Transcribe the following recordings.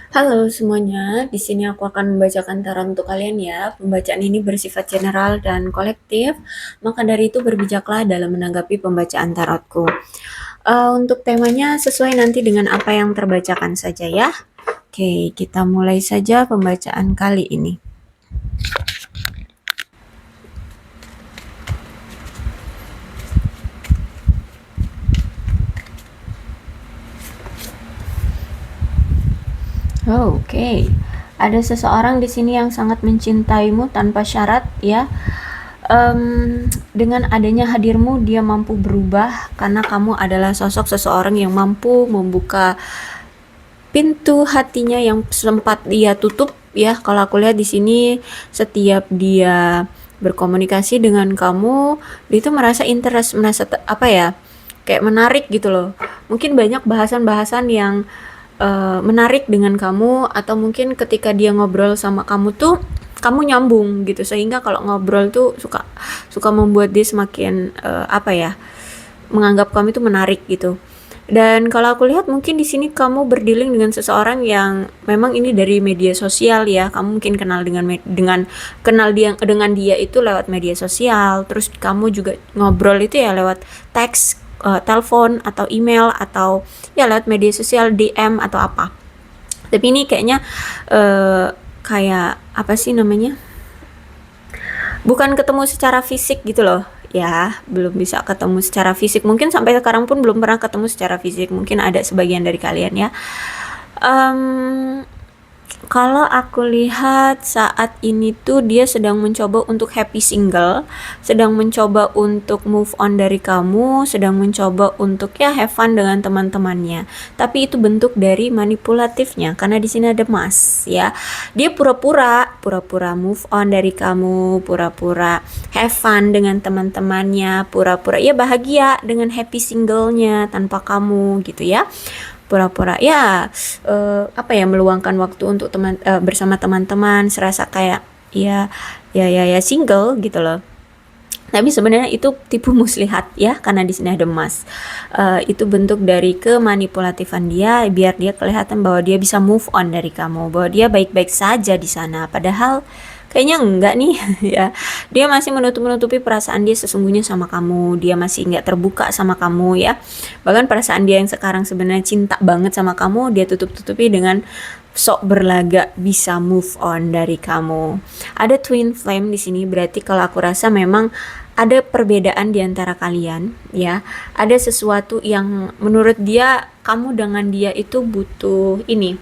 Halo semuanya, di sini aku akan membacakan tarot untuk kalian ya. Pembacaan ini bersifat general dan kolektif, maka dari itu berbijaklah dalam menanggapi pembacaan tarotku. Untuk temanya sesuai nanti dengan apa yang terbacakan saja ya. Oke, kita mulai saja pembacaan kali ini. Oke. Ada seseorang di sini yang sangat mencintaimu tanpa syarat ya. Dengan adanya hadirmu dia mampu berubah karena kamu adalah sosok seseorang yang mampu membuka pintu hatinya yang sempat dia tutup ya. Kalau aku lihat di sini setiap dia berkomunikasi dengan kamu, dia itu merasa interest, merasa apa ya? Kayak menarik gitu loh. Mungkin banyak bahasan-bahasan yang menarik dengan kamu, atau mungkin ketika dia ngobrol sama kamu tuh kamu nyambung gitu, sehingga kalau ngobrol tuh suka suka membuat dia semakin apa ya, menganggap kamu itu menarik gitu. Dan kalau aku lihat mungkin di sini kamu berdealing dengan seseorang yang memang ini dari media sosial ya. Kamu mungkin kenal dengan kenal dia dengan dia itu lewat media sosial. Terus kamu juga ngobrol itu ya lewat teks, telepon atau email, atau ya lewat media sosial DM atau apa. Tapi ini kayaknya kayak apa sih namanya? Bukan ketemu secara fisik gitu loh ya, belum bisa ketemu secara fisik, mungkin sampai sekarang pun belum pernah ketemu secara fisik, mungkin ada sebagian dari kalian ya. um, Kalau aku lihat saat ini tuh dia sedang mencoba untuk happy single, sedang mencoba untuk move on dari kamu, sedang mencoba untuk ya have fun dengan teman-temannya. Tapi itu bentuk dari manipulatifnya karena di sini ada Mas ya. Dia pura-pura move on dari kamu, pura-pura have fun dengan teman-temannya, pura-pura ya bahagia dengan happy singlenya tanpa kamu gitu ya. Pura-pura ya apa ya, meluangkan waktu untuk bersama teman-teman, serasa kayak ya single gitu loh. Tapi sebenarnya itu tipu muslihat ya, karena di sini ada emas. Itu bentuk dari kemanipulatifan dia biar dia kelihatan bahwa dia bisa move on dari kamu, bahwa dia baik-baik saja di sana. Padahal kayaknya enggak nih ya. Dia masih menutupi perasaan dia sesungguhnya sama kamu. Dia masih nggak terbuka sama kamu ya. Bahkan perasaan dia yang sekarang sebenarnya cinta banget sama kamu, dia tutup-tutupi dengan sok berlagak bisa move on dari kamu. Ada twin flame di sini, berarti kalau aku rasa memang ada perbedaan di antara kalian ya. Ada sesuatu yang menurut dia kamu dengan dia itu butuh ini,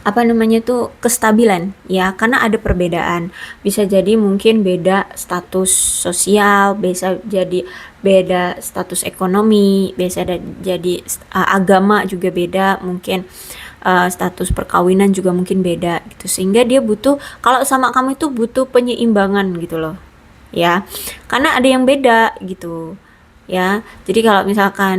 apa namanya tuh, kestabilan ya, karena ada perbedaan. Bisa jadi mungkin beda status sosial, bisa jadi beda status ekonomi, bisa jadi agama juga beda, mungkin status perkawinan juga mungkin beda gitu, sehingga dia butuh, kalau sama kamu itu butuh penyeimbangan gitu loh ya, karena ada yang beda gitu ya. Jadi kalau misalkan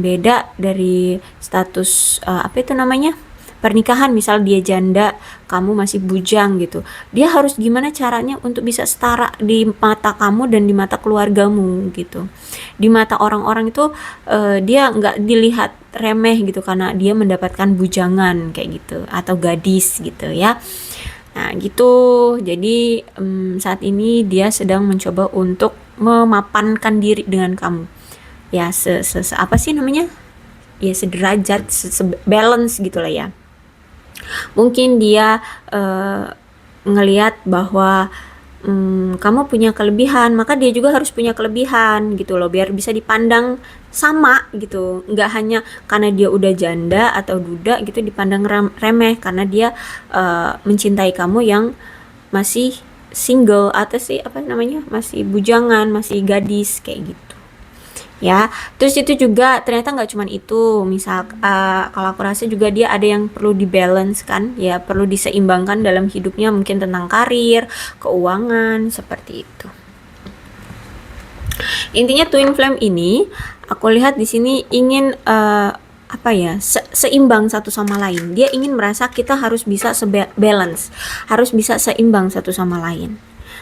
beda dari status apa itu namanya, pernikahan, misal dia janda, kamu masih bujang gitu, dia harus gimana caranya untuk bisa setara di mata kamu dan di mata keluargamu gitu, di mata orang-orang itu dia nggak dilihat remeh gitu karena dia mendapatkan bujangan kayak gitu atau gadis gitu ya. Nah gitu, jadi saat ini dia sedang mencoba untuk memapankan diri dengan kamu ya, apa sih namanya, ya sederajat, balance gitulah ya. Mungkin dia ngelihat bahwa kamu punya kelebihan, maka dia juga harus punya kelebihan gitu loh, biar bisa dipandang sama gitu, nggak hanya karena dia udah janda atau duda gitu dipandang remeh karena dia mencintai kamu yang masih single, atau sih apa namanya, masih bujangan, masih gadis kayak gitu ya. Terus itu juga ternyata nggak cuman itu, misal kalau aku rasa juga dia ada yang perlu dibalance kan ya, perlu diseimbangkan dalam hidupnya, mungkin tentang karir, keuangan, seperti itu. Intinya twin flame ini aku lihat di sini ingin apa ya, seimbang satu sama lain. Dia ingin merasa kita harus bisa balance, harus bisa seimbang satu sama lain.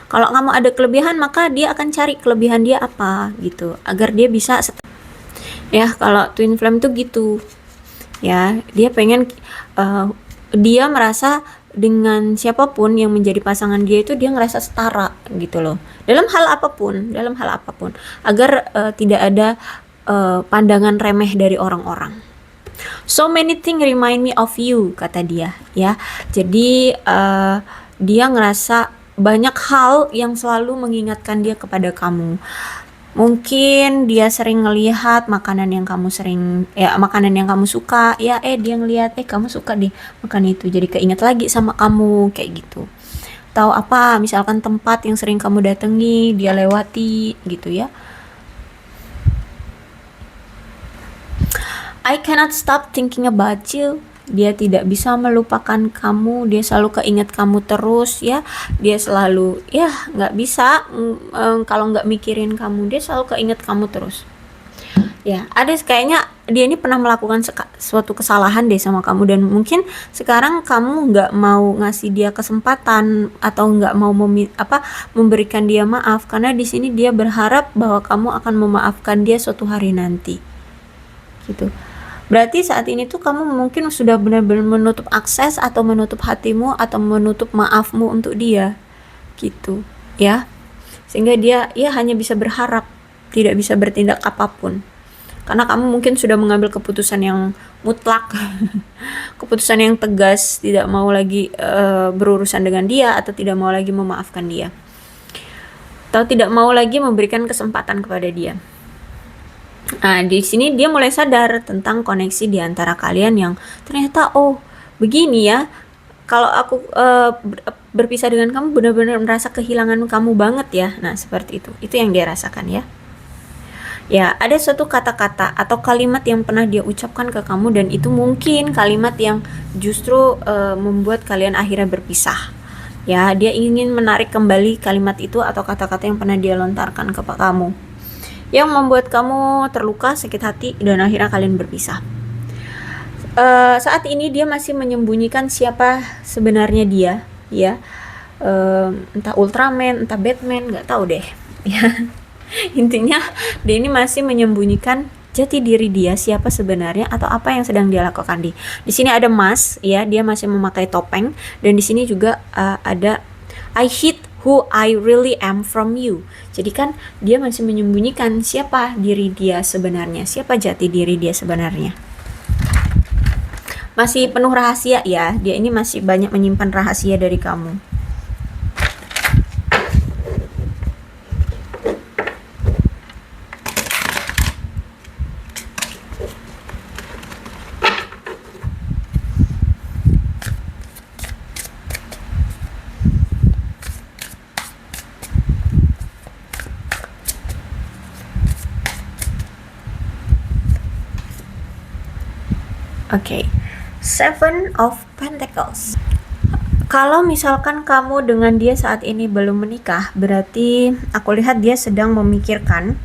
Kalau kamu ada kelebihan, maka dia akan cari kelebihan dia apa gitu, agar dia bisa ya. Kalau twin flame tuh gitu ya. Dia pengen dia merasa dengan siapapun yang menjadi pasangan dia itu dia ngerasa setara gitu loh, dalam hal apapun, agar tidak ada pandangan remeh dari orang-orang. So many things remind me of you, kata dia, ya. Jadi dia ngerasa banyak hal yang selalu mengingatkan dia kepada kamu. Mungkin dia sering ngelihat makanan yang kamu suka, ya, dia ngelihat kamu suka deh makan itu, jadi keinget lagi sama kamu, kayak gitu. Tahu apa, misalkan tempat yang sering kamu datangi, dia lewati gitu ya. I cannot stop thinking about you. Dia tidak bisa melupakan kamu, dia selalu keinget kamu terus, ya. Dia selalu, ya, nggak bisa kalau nggak mikirin kamu, dia selalu keinget kamu terus. Ya, ada kayaknya dia ini pernah melakukan suatu kesalahan deh sama kamu, dan mungkin sekarang kamu nggak mau ngasih dia kesempatan atau nggak mau memberikan dia maaf, karena di sini dia berharap bahwa kamu akan memaafkan dia suatu hari nanti, gitu. Berarti saat ini tuh kamu mungkin sudah benar-benar menutup akses atau menutup hatimu atau menutup maafmu untuk dia, gitu ya. Sehingga dia ya hanya bisa berharap, tidak bisa bertindak apapun. Karena kamu mungkin sudah mengambil keputusan yang mutlak, keputusan yang tegas, tidak mau lagi berurusan dengan dia, atau tidak mau lagi memaafkan dia, atau tidak mau lagi memberikan kesempatan kepada dia. Nah, di sini dia mulai sadar tentang koneksi di antara kalian yang ternyata begini ya. Kalau aku berpisah dengan kamu, benar-benar merasa kehilangan kamu banget ya. Nah, seperti itu. Itu yang dia rasakan ya. Ya, ada suatu kata-kata atau kalimat yang pernah dia ucapkan ke kamu, dan itu mungkin kalimat yang justru membuat kalian akhirnya berpisah. Ya, dia ingin menarik kembali kalimat itu atau kata-kata yang pernah dia lontarkan kepada kamu, yang membuat kamu terluka, sakit hati, dan akhirnya kalian berpisah. Saat ini dia masih menyembunyikan siapa sebenarnya dia, ya. Entah Ultraman, entah Batman, nggak tahu deh. Ya, intinya dia ini masih menyembunyikan jati diri dia, siapa sebenarnya atau apa yang sedang dia lakukan. Di sini ada Mas, ya, dia masih memakai topeng, dan di sini juga ada I hid who I really am from you. Jadi kan dia masih menyembunyikan siapa diri dia sebenarnya, siapa jati diri dia sebenarnya. Masih penuh rahasia ya, dia ini masih banyak menyimpan rahasia dari kamu. Oke, Seven of Pentacles. Kalau misalkan kamu dengan dia saat ini belum menikah, berarti aku lihat dia sedang memikirkan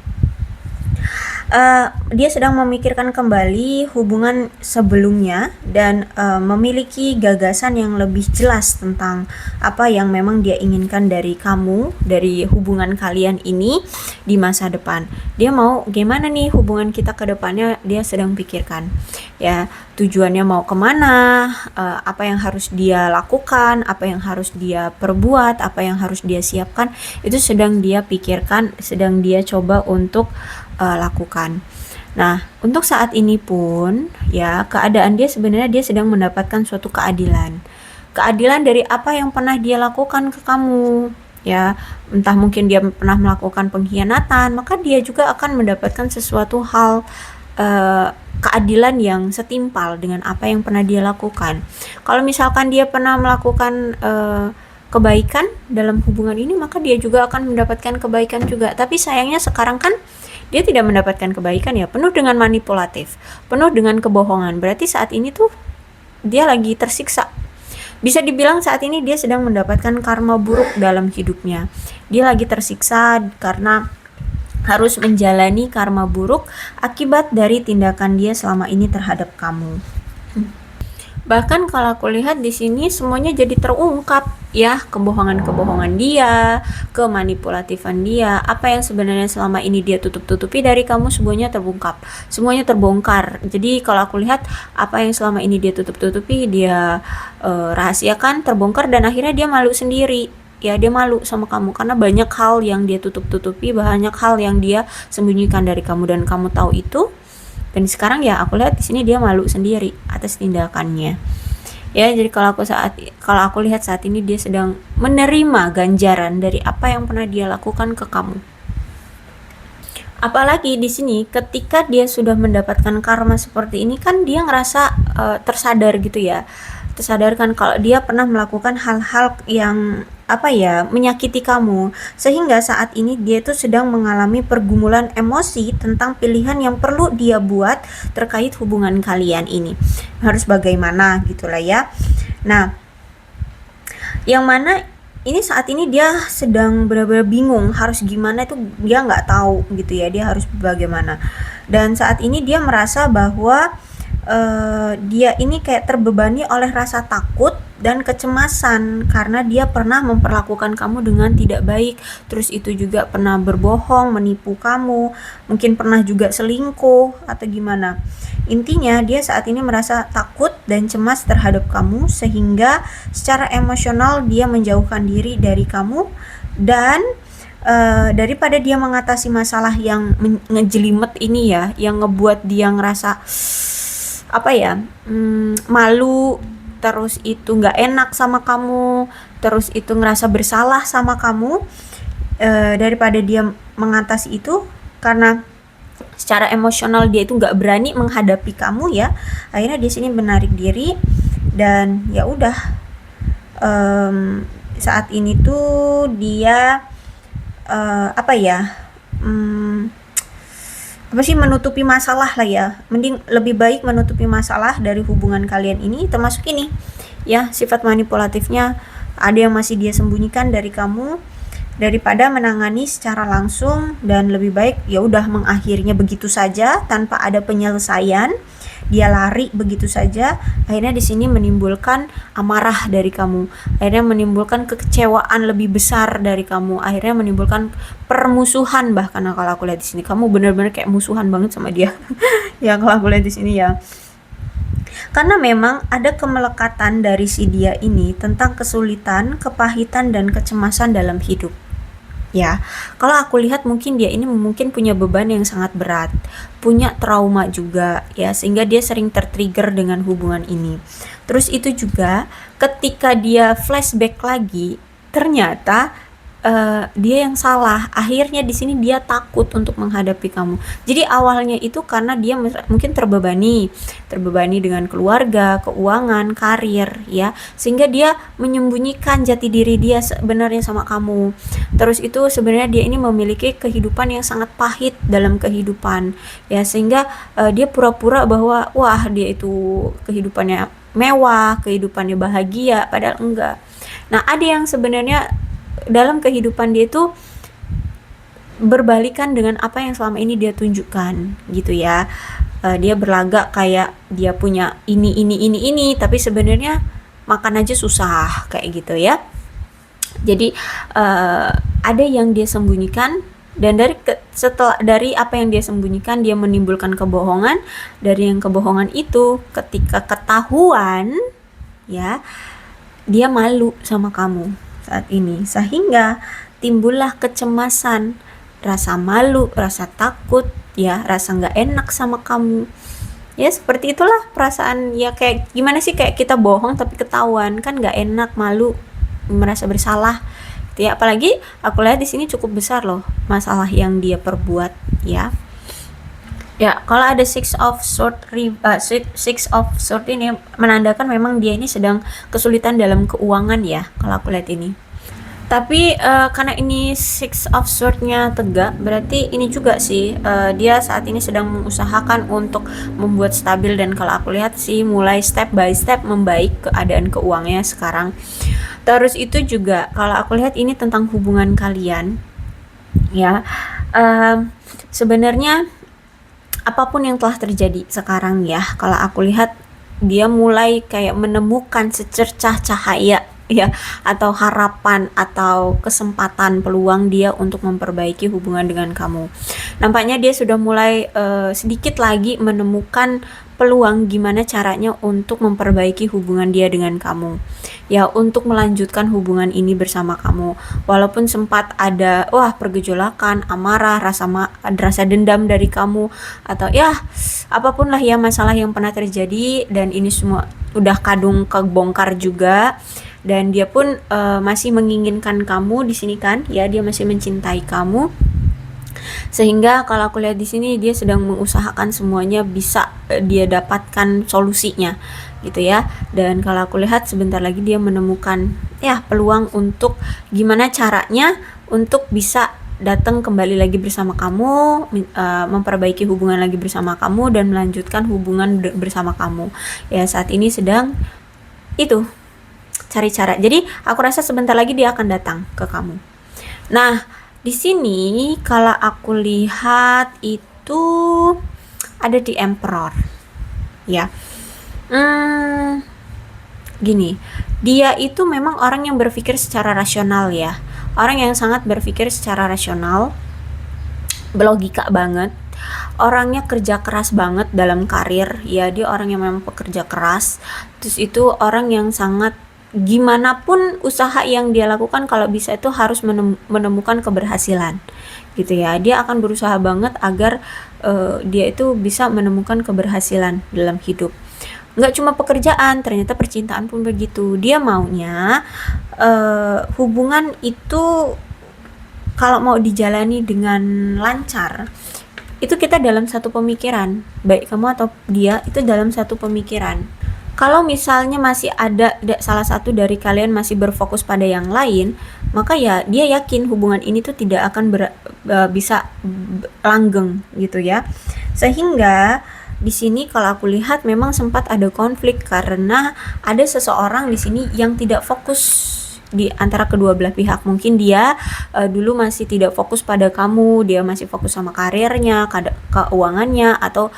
kembali hubungan sebelumnya, dan memiliki gagasan yang lebih jelas tentang apa yang memang dia inginkan dari kamu, dari hubungan kalian ini di masa depan. Dia mau gimana nih hubungan kita ke depannya, dia sedang pikirkan ya, tujuannya mau kemana, apa yang harus dia lakukan, apa yang harus dia perbuat, apa yang harus dia siapkan, itu sedang dia pikirkan, sedang dia coba untuk lakukan. Nah, untuk saat ini pun ya, keadaan dia sebenarnya dia sedang mendapatkan suatu keadilan dari apa yang pernah dia lakukan ke kamu ya. Entah mungkin dia pernah melakukan pengkhianatan, maka dia juga akan mendapatkan sesuatu hal keadilan yang setimpal dengan apa yang pernah dia lakukan. Kalau misalkan dia pernah melakukan kebaikan dalam hubungan ini, maka dia juga akan mendapatkan kebaikan juga. Tapi sayangnya sekarang kan dia tidak mendapatkan kebaikan ya, penuh dengan manipulatif, penuh dengan kebohongan. Berarti saat ini tuh dia lagi tersiksa. Bisa dibilang saat ini dia sedang mendapatkan karma buruk dalam hidupnya. Dia lagi tersiksa karena harus menjalani karma buruk akibat dari tindakan dia selama ini terhadap kamu. Bahkan kalau aku lihat di sini semuanya jadi terungkap. ya kebohongan-kebohongan dia, kemanipulatifan dia, apa yang sebenarnya selama ini dia tutup-tutupi dari kamu semuanya terbongkar. Semuanya terbongkar. Jadi kalau aku lihat apa yang selama ini dia tutup-tutupi, dia rahasiakan, terbongkar dan akhirnya dia malu sendiri. Ya dia malu sama kamu karena banyak hal yang dia tutup-tutupi, banyak hal yang dia sembunyikan dari kamu dan kamu tahu itu. Dan sekarang ya aku lihat di sini dia malu sendiri atas tindakannya. Ya, jadi kalau aku lihat saat ini dia sedang menerima ganjaran dari apa yang pernah dia lakukan ke kamu. Apalagi di sini ketika dia sudah mendapatkan karma seperti ini kan dia ngerasa tersadar gitu ya. Tersadarkan kalau dia pernah melakukan hal-hal yang apa ya, menyakiti kamu, sehingga saat ini dia tuh sedang mengalami pergumulan emosi tentang pilihan yang perlu dia buat terkait hubungan kalian ini. Harus bagaimana gitulah ya. Nah, yang mana ini saat ini dia sedang benar-benar bingung harus gimana, itu dia nggak tahu gitu ya, dia harus bagaimana. Dan saat ini dia merasa bahwa dia ini kayak terbebani oleh rasa takut dan kecemasan karena dia pernah memperlakukan kamu dengan tidak baik, terus itu juga pernah berbohong, menipu kamu, mungkin pernah juga selingkuh atau gimana. Intinya dia saat ini merasa takut dan cemas terhadap kamu sehingga secara emosional dia menjauhkan diri dari kamu. Dan daripada dia mengatasi masalah yang ngejelimet ini ya, yang ngebuat dia ngerasa apa ya, malu, terus itu nggak enak sama kamu, terus itu ngerasa bersalah sama kamu, daripada dia mengatasi itu karena secara emosional dia itu nggak berani menghadapi kamu ya, akhirnya di sini menarik diri. Dan ya udah, saat ini tuh dia apa ya, apa sih, menutupi masalah lah ya, mending lebih baik menutupi masalah dari hubungan kalian ini, termasuk ini ya, sifat manipulatifnya ada yang masih dia sembunyikan dari kamu, daripada menangani secara langsung. Dan lebih baik ya udah mengakhirinya begitu saja tanpa ada penyelesaian, dia lari begitu saja, akhirnya di sini menimbulkan amarah dari kamu, akhirnya menimbulkan kekecewaan lebih besar dari kamu, akhirnya menimbulkan permusuhan. Bahkan kalau aku lihat di sini kamu benar-benar kayak musuhan banget sama dia. Ya kalau aku lihat di sini ya, karena memang ada kemelekatan dari si dia ini tentang kesulitan, kepahitan dan kecemasan dalam hidup. Ya, kalau aku lihat mungkin dia ini mungkin punya beban yang sangat berat, punya trauma juga ya, sehingga dia sering tertrigger dengan hubungan ini. Terus itu juga ketika dia flashback lagi, ternyata dia yang salah. Akhirnya di sini dia takut untuk menghadapi kamu. Jadi awalnya itu karena dia mungkin terbebani dengan keluarga, keuangan, karir ya, sehingga dia menyembunyikan jati diri dia sebenarnya sama kamu. Terus itu sebenarnya dia ini memiliki kehidupan yang sangat pahit dalam kehidupan ya, sehingga dia pura-pura bahwa wah dia itu kehidupannya mewah, kehidupannya bahagia, padahal enggak. Nah, ada yang sebenarnya dalam kehidupan dia itu berbalikan dengan apa yang selama ini dia tunjukkan gitu ya. Dia berlagak kayak dia punya ini, tapi sebenarnya makan aja susah kayak gitu ya. Jadi ada yang dia sembunyikan, dan dari apa yang dia sembunyikan dia menimbulkan kebohongan. Dari yang kebohongan itu ketika ketahuan ya, dia malu sama kamu saat ini, sehingga timbullah kecemasan, rasa malu, rasa takut ya, rasa nggak enak sama kamu ya. Seperti itulah perasaan ya, kayak gimana sih, kayak kita bohong tapi ketahuan kan nggak enak, malu, merasa bersalah ya. Apalagi aku lihat di sini cukup besar loh masalah yang dia perbuat ya. Ya, kalau ada six of sword ini menandakan memang dia ini sedang kesulitan dalam keuangan ya, kalau aku lihat ini. Tapi karena ini six of sword-nya tegak, berarti ini juga sih dia saat ini sedang mengusahakan untuk membuat stabil, dan kalau aku lihat sih mulai step by step membaik keadaan keuangannya sekarang. Terus itu juga kalau aku lihat ini tentang hubungan kalian ya. Sebenarnya apapun yang telah terjadi sekarang ya, kalau aku lihat dia mulai kayak menemukan secercah cahaya ya, atau harapan atau kesempatan peluang dia untuk memperbaiki hubungan dengan kamu. Nampaknya dia sudah mulai sedikit lagi menemukan peluang gimana caranya untuk memperbaiki hubungan dia dengan kamu, ya, untuk melanjutkan hubungan ini bersama kamu. Walaupun sempat ada pergejolakan, amarah, rasa dendam dari kamu, atau ya apapun lah ya masalah yang pernah terjadi, dan ini semua udah kadung kebongkar juga, dan dia pun masih menginginkan kamu di sini kan, ya, dia masih mencintai kamu. Sehingga kalau aku lihat di sini dia sedang mengusahakan semuanya bisa dia dapatkan solusinya gitu ya. Dan kalau aku lihat sebentar lagi dia menemukan ya peluang untuk gimana caranya untuk bisa datang kembali lagi bersama kamu, memperbaiki hubungan lagi bersama kamu dan melanjutkan hubungan bersama kamu. Ya, saat ini sedang itu cari cara. Jadi aku rasa sebentar lagi dia akan datang ke kamu. Nah, di sini kalau aku lihat itu ada di Emperor, ya. Gini, dia itu memang orang yang berpikir secara rasional ya, orang yang sangat berpikir secara rasional, berlogika banget, orangnya kerja keras banget dalam karir, ya, dia orang yang memang pekerja keras. Terus itu orang yang sangat gimana pun usaha yang dia lakukan kalau bisa itu harus menemukan keberhasilan gitu ya. Dia akan berusaha banget agar dia itu bisa menemukan keberhasilan dalam hidup. Nggak cuma pekerjaan, ternyata percintaan pun begitu. Dia maunya hubungan itu kalau mau dijalani dengan lancar, itu kita dalam satu pemikiran, baik kamu atau dia itu dalam satu pemikiran. Kalau misalnya masih ada salah satu dari kalian masih berfokus pada yang lain, maka ya dia yakin hubungan ini tuh tidak akan bisa langgeng gitu ya. Sehingga di sini kalau aku lihat memang sempat ada konflik karena ada seseorang di sini yang tidak fokus di antara kedua belah pihak. Mungkin dia dulu masih tidak fokus pada kamu, dia masih fokus sama karirnya, keuangannya, atau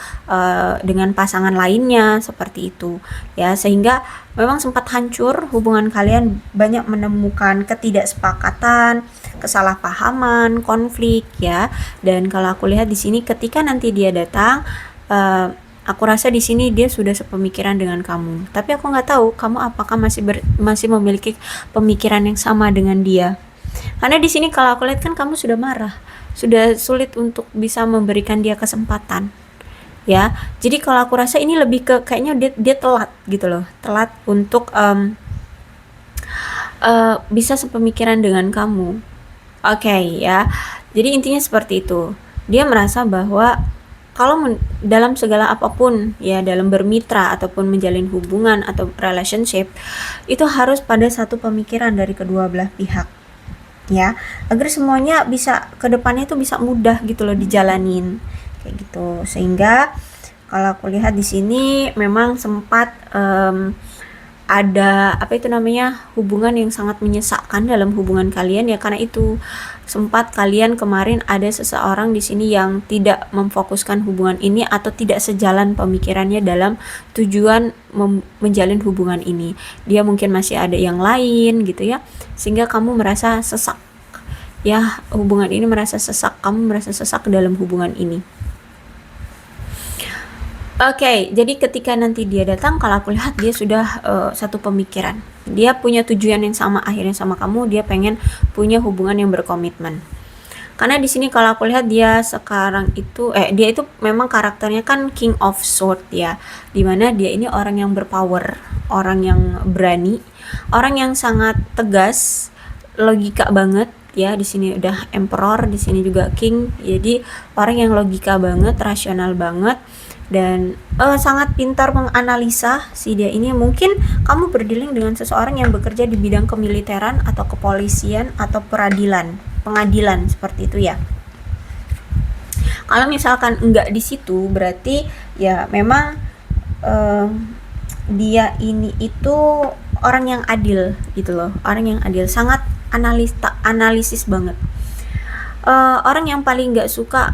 dengan pasangan lainnya seperti itu ya, sehingga memang sempat hancur hubungan kalian, banyak menemukan ketidaksepakatan, kesalahpahaman, konflik ya. Dan kalau aku lihat di sini ketika nanti dia datang, aku rasa di sini dia sudah sepemikiran dengan kamu. Tapi aku nggak tahu kamu apakah masih memiliki pemikiran yang sama dengan dia. Karena di sini kalau aku lihat kan kamu sudah marah, sudah sulit untuk bisa memberikan dia kesempatan. Ya, jadi kalau aku rasa ini lebih ke kayaknya dia telat gitu loh, telat untuk bisa sepemikiran dengan kamu. Oke, ya. Jadi intinya seperti itu. Dia merasa bahwa kalau dalam segala apapun ya, dalam bermitra ataupun menjalin hubungan atau relationship, itu harus pada satu pemikiran dari kedua belah pihak ya, agar semuanya bisa ke depannya itu bisa mudah gitu loh dijalanin kayak gitu. Sehingga kalau aku lihat di sini memang sempat ada hubungan yang sangat menyesakkan dalam hubungan kalian ya, karena itu sempat kalian kemarin ada seseorang di sini yang tidak memfokuskan hubungan ini atau tidak sejalan pemikirannya dalam tujuan menjalin hubungan ini. Dia mungkin masih ada yang lain gitu ya, sehingga kamu merasa sesak ya, hubungan ini merasa sesak, kamu merasa sesak dalam hubungan ini. Oke, jadi ketika nanti dia datang, kalau aku lihat dia sudah satu pemikiran. Dia punya tujuan yang sama akhirnya sama kamu, dia pengen punya hubungan yang berkomitmen. Karena di sini kalau aku lihat dia sekarang itu dia itu memang karakternya kan King of Swords ya. Dimana dia ini orang yang berpower, orang yang berani, orang yang sangat tegas, logika banget ya. Di sini udah Emperor, di sini juga King. Jadi orang yang logika banget, rasional banget, dan sangat pintar menganalisa si dia ini. Mungkin kamu berdealing dengan seseorang yang bekerja di bidang kemiliteran atau kepolisian atau pengadilan seperti itu ya. Kalau misalkan enggak di situ, berarti ya memang dia ini itu orang yang adil gitu loh, orang yang adil, sangat analisis banget. Orang yang paling nggak suka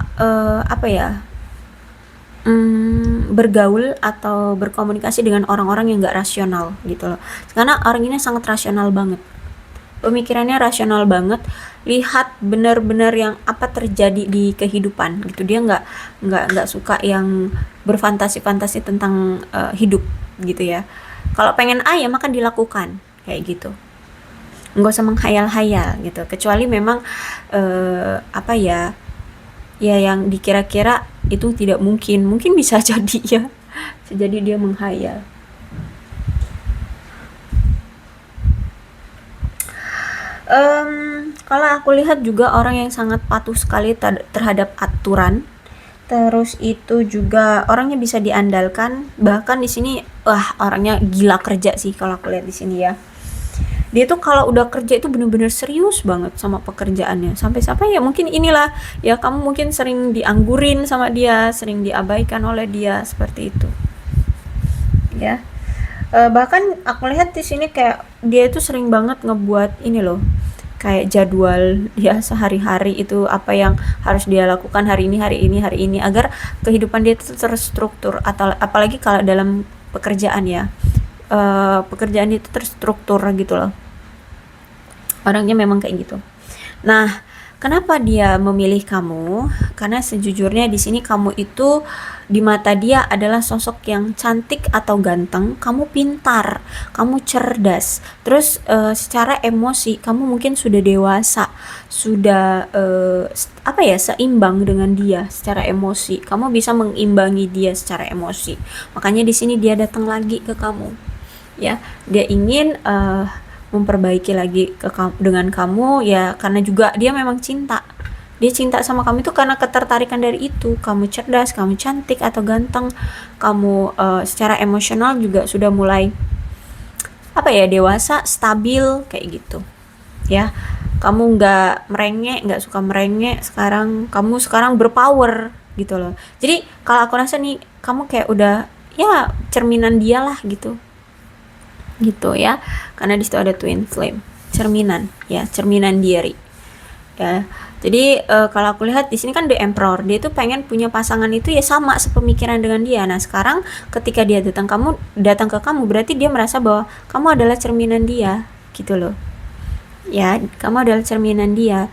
bergaul atau berkomunikasi dengan orang-orang yang nggak rasional gitu loh. Karena orang ini sangat rasional banget. Pemikirannya rasional banget, lihat benar-benar yang apa terjadi di kehidupan gitu. Dia nggak suka yang berfantasi-fantasi tentang hidup gitu ya. Kalau pengen A ya maka dilakukan kayak gitu. Nggak usah menghayal-hayal gitu. Kecuali memang apa ya yang dikira-kira itu tidak mungkin bisa jadi ya, bisa jadi dia menghayal. Kalau aku lihat juga orang yang sangat patuh sekali terhadap aturan. Terus itu juga orangnya bisa diandalkan. Bahkan di sini, wah orangnya gila kerja sih kalau aku lihat di sini ya. Dia tuh kalau udah kerja itu bener-bener serius banget sama pekerjaannya. Sampai-sampai ya mungkin inilah ya kamu mungkin sering dianggurin sama dia, sering diabaikan oleh dia seperti itu. Ya. Bahkan aku lihat di sini kayak dia itu sering banget ngebuat ini loh, kayak jadwal dia sehari-hari itu apa yang harus dia lakukan hari ini agar kehidupan dia itu terstruktur, atau apalagi kalau dalam pekerjaan ya, pekerjaan itu terstruktur gitu loh, orangnya memang kayak gitu. Nah, kenapa dia memilih kamu? Karena sejujurnya di sini kamu itu di mata dia adalah sosok yang cantik atau ganteng, kamu pintar, kamu cerdas. Terus secara emosi kamu mungkin sudah dewasa, sudah apa ya, seimbang dengan dia secara emosi. Kamu bisa mengimbangi dia secara emosi. Makanya di sini dia datang lagi ke kamu. Ya, dia ingin memperbaiki lagi dengan kamu ya, karena juga dia memang dia cinta sama kamu itu karena ketertarikan dari itu. Kamu cerdas, kamu cantik atau ganteng, kamu secara emosional juga sudah mulai apa ya, dewasa, stabil kayak gitu ya. Kamu nggak suka merengek, kamu sekarang berpower gitu loh. Jadi kalau aku rasa nih kamu kayak udah ya cerminan dia lah gitu ya, karena di situ ada twin flame, cerminan ya, cerminan diri ya. Jadi kalau aku lihat di sini kan the emperor, dia tuh pengen punya pasangan itu ya sama sepemikiran dengan dia. Nah sekarang ketika dia datang ke kamu berarti dia merasa bahwa kamu adalah cerminan dia gitu loh ya, kamu adalah cerminan dia.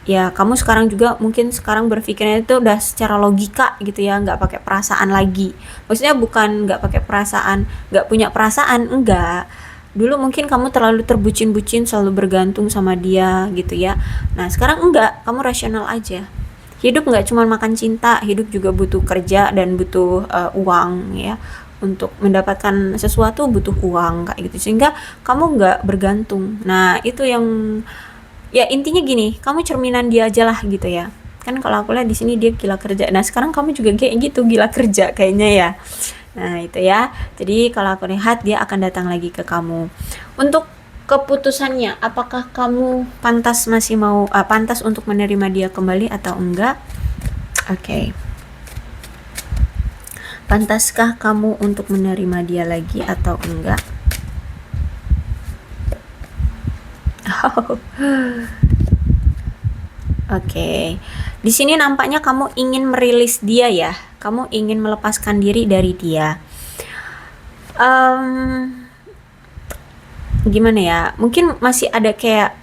Ya kamu sekarang juga mungkin sekarang berpikirnya itu udah secara logika gitu ya, nggak pakai perasaan lagi. Maksudnya bukan nggak pakai perasaan, nggak punya perasaan, enggak. Dulu mungkin kamu terlalu terbucin-bucin, selalu bergantung sama dia gitu ya. Nah sekarang enggak, kamu rasional aja. Hidup nggak cuma makan cinta, hidup juga butuh kerja dan butuh uang ya. Untuk mendapatkan sesuatu butuh uang kayak gitu, sehingga kamu nggak bergantung. Nah itu yang ya intinya gini, kamu cerminan dia aja lah gitu ya. Kan kalau aku lihat di sini dia gila kerja. Nah sekarang kamu juga kayak gitu, gila kerja kayaknya ya. Nah itu ya, jadi kalau aku lihat dia akan datang lagi ke kamu. Untuk keputusannya, apakah kamu pantas untuk menerima dia kembali atau enggak? Oke. Pantaskah kamu untuk menerima dia lagi atau enggak? Oke. Di sini nampaknya kamu ingin merilis dia ya. Kamu ingin melepaskan diri dari dia. Gimana ya? Mungkin masih ada kayak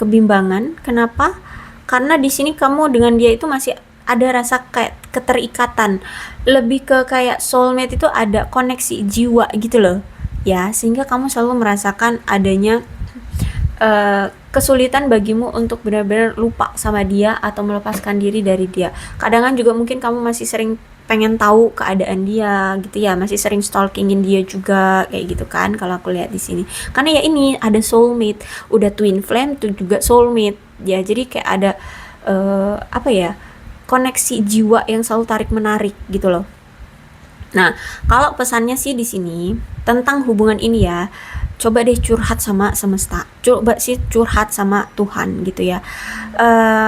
kebimbangan. Kenapa? Karena di sini kamu dengan dia itu masih ada rasa kayak keterikatan. Lebih ke kayak soulmate, itu ada koneksi jiwa gitu loh. Ya, sehingga kamu selalu merasakan adanya kesulitan bagimu untuk benar-benar lupa sama dia atau melepaskan diri dari dia. Kadang juga mungkin kamu masih sering pengen tahu keadaan dia gitu ya, masih sering stalkingin dia juga kayak gitu kan kalau aku lihat di sini. Karena ya ini ada soulmate, udah twin flame tuh juga soulmate ya. Jadi kayak ada apa ya, koneksi jiwa yang selalu tarik menarik gitu loh. Nah, kalau pesannya sih di sini tentang hubungan ini ya, coba deh curhat sama semesta, coba sih curhat sama Tuhan gitu ya.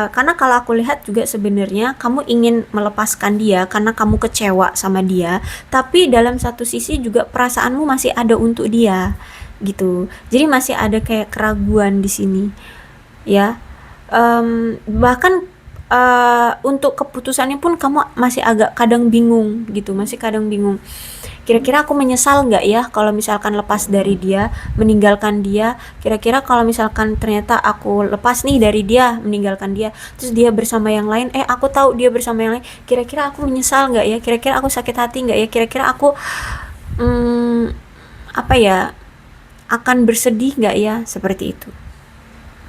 Karena kalau aku lihat juga sebenarnya kamu ingin melepaskan dia karena kamu kecewa sama dia, tapi dalam satu sisi juga perasaanmu masih ada untuk dia gitu. Jadi masih ada kayak keraguan di sini ya. Bahkan untuk keputusannya pun kamu masih agak kadang bingung gitu, masih kadang bingung. Kira-kira aku menyesal nggak ya kalau misalkan lepas dari dia, meninggalkan dia. Kira-kira kalau misalkan ternyata aku lepas nih dari dia, meninggalkan dia, terus dia bersama yang lain, aku tahu dia bersama yang lain, kira-kira aku menyesal nggak ya, kira-kira aku sakit hati nggak ya, kira-kira aku apa ya, akan bersedih nggak ya, seperti itu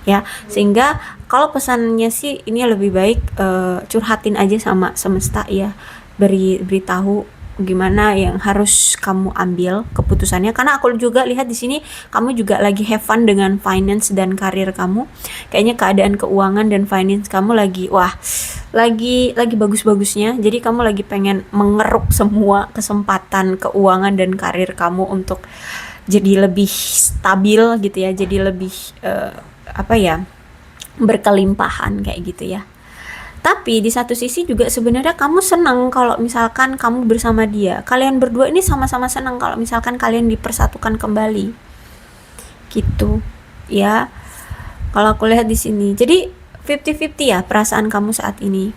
ya. Sehingga kalau pesannya sih ini lebih baik curhatin aja sama semesta ya, beritahu gimana yang harus kamu ambil keputusannya, karena aku juga lihat di sini kamu juga lagi have fun dengan finance dan karir kamu. Kayaknya keadaan keuangan dan finance kamu lagi lagi bagus-bagusnya, jadi kamu lagi pengen mengeruk semua kesempatan keuangan dan karir kamu untuk jadi lebih stabil gitu ya, jadi lebih apa ya, berkelimpahan kayak gitu ya. Tapi di satu sisi juga sebenarnya kamu senang kalau misalkan kamu bersama dia. Kalian berdua ini sama-sama senang kalau misalkan kalian dipersatukan kembali. Gitu. Ya. Kalau aku lihat di sini. Jadi 50-50 ya perasaan kamu saat ini.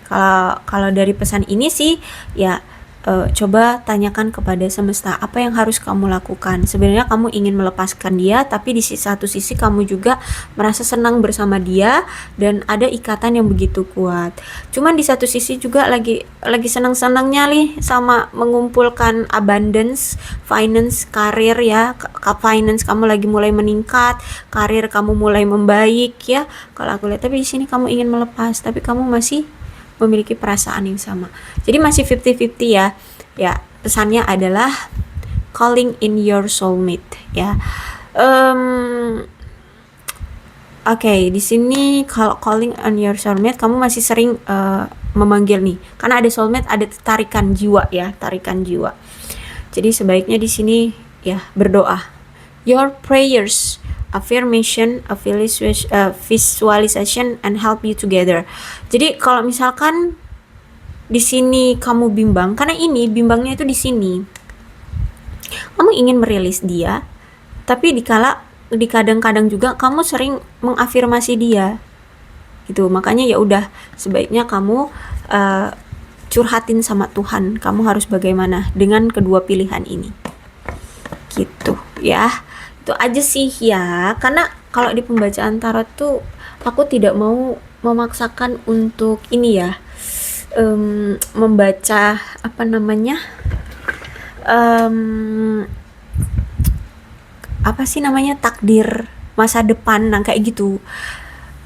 Kalau dari pesan ini sih ya, coba tanyakan kepada semesta apa yang harus kamu lakukan. Sebenarnya kamu ingin melepaskan dia, tapi di satu sisi kamu juga merasa senang bersama dia dan ada ikatan yang begitu kuat. Cuman di satu sisi juga lagi senang-senangnya nih sama mengumpulkan abundance, finance, karir ya. Finance kamu lagi mulai meningkat, karir kamu mulai membaik ya. Kalau aku lihat, tapi di sini kamu ingin melepas, tapi kamu masih memiliki perasaan yang sama. Jadi masih 50-50 ya. Ya, pesannya adalah calling in your soulmate ya. Oke, di sini kalau calling on your soulmate, kamu masih sering memanggil nih. Karena ada soulmate, ada tarikan jiwa ya, tarikan jiwa. Jadi sebaiknya di sini ya berdoa. Your prayers, affirmation, visualization and help you together. Jadi kalau misalkan di sini kamu bimbang, karena ini bimbangnya itu di sini. Kamu ingin merilis dia, tapi di kadang-kadang juga kamu sering mengafirmasi dia. Gitu. Makanya ya udah, sebaiknya kamu curhatin sama Tuhan. Kamu harus bagaimana dengan kedua pilihan ini. Gitu ya. Itu aja sih ya, karena kalau di pembacaan tarot tuh aku tidak mau memaksakan untuk ini ya, membaca apa namanya, apa sih namanya, takdir masa depan, kayak gitu.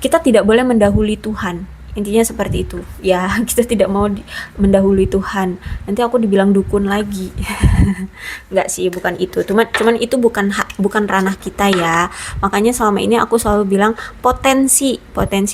Kita tidak boleh mendahului Tuhan, intinya seperti itu ya. Kita tidak mau mendahului Tuhan, nanti aku dibilang dukun lagi. Enggak sih, bukan itu, cuman itu bukan ranah kita ya. Makanya selama ini aku selalu bilang potensi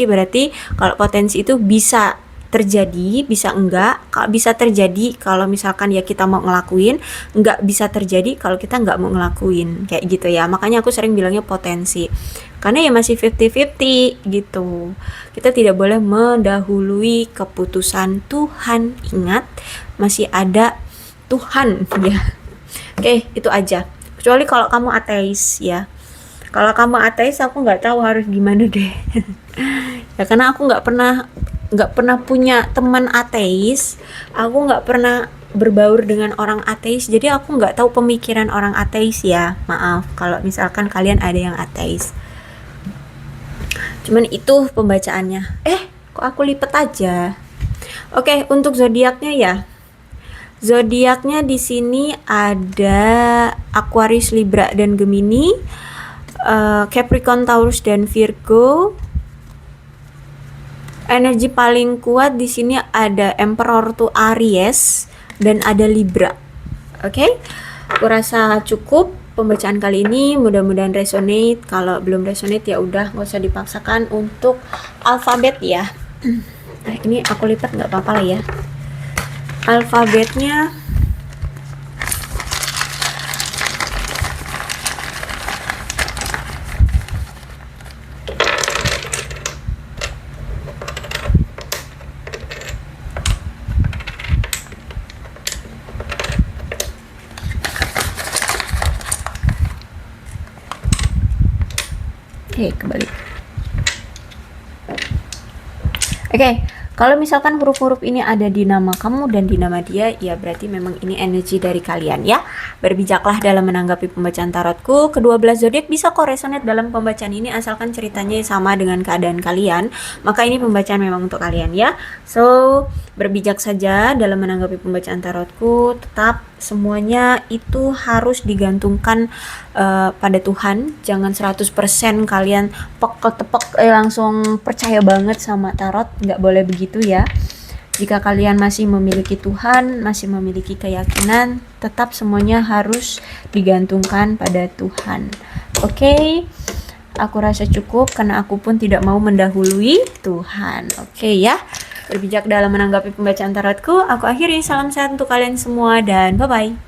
berarti kalau potensi itu bisa terjadi, bisa enggak. Kalau bisa terjadi kalau misalkan ya kita mau ngelakuin, enggak bisa terjadi kalau kita enggak mau ngelakuin, kayak gitu ya. Makanya aku sering bilangnya potensi, karena ya masih 50-50 gitu. Kita tidak boleh mendahului keputusan Tuhan. Ingat, masih ada Tuhan ya. Oke, itu aja. Kecuali kalau kamu ateis ya. Kalau kamu ateis, aku nggak tahu harus gimana deh. Ya karena aku nggak pernah punya teman ateis. Aku nggak pernah berbaur dengan orang ateis, jadi aku nggak tahu pemikiran orang ateis ya. Maaf kalau misalkan kalian ada yang ateis. Cuman itu pembacaannya. Kok aku lipet aja. Oke, untuk zodiaknya ya. Zodiaknya di sini ada Aquarius, Libra dan Gemini, Capricorn, Taurus dan Virgo. Energi paling kuat di sini ada Emperor tuh Aries dan ada Libra. Oke? Aku rasa cukup pembacaan kali ini, mudah-mudahan resonate. Kalau belum resonate ya udah, nggak usah dipaksakan. Untuk alfabet ya. Ini aku lipat nggak apa-apa lah ya. Alfabetnya kebalik. Oke, Kalau misalkan huruf-huruf ini ada di nama kamu dan di nama dia, ya berarti memang ini energi dari kalian ya. Berbijaklah dalam menanggapi pembacaan tarotku. Kedua belas zodiak bisa kok resonate dalam pembacaan ini asalkan ceritanya sama dengan keadaan kalian. Maka ini pembacaan memang untuk kalian ya. So, berbijak saja dalam menanggapi pembacaan tarotku. Tetap semuanya itu harus digantungkan pada Tuhan. Jangan 100% kalian pek langsung percaya banget sama tarot. Nggak boleh begitu ya. Jika kalian masih memiliki Tuhan, masih memiliki keyakinan, tetap semuanya harus digantungkan pada Tuhan. Oke, aku rasa cukup karena aku pun tidak mau mendahului Tuhan. Oke ya, berbijak dalam menanggapi pembacaan tarotku. Aku akhiri, salam sehat untuk kalian semua dan bye-bye.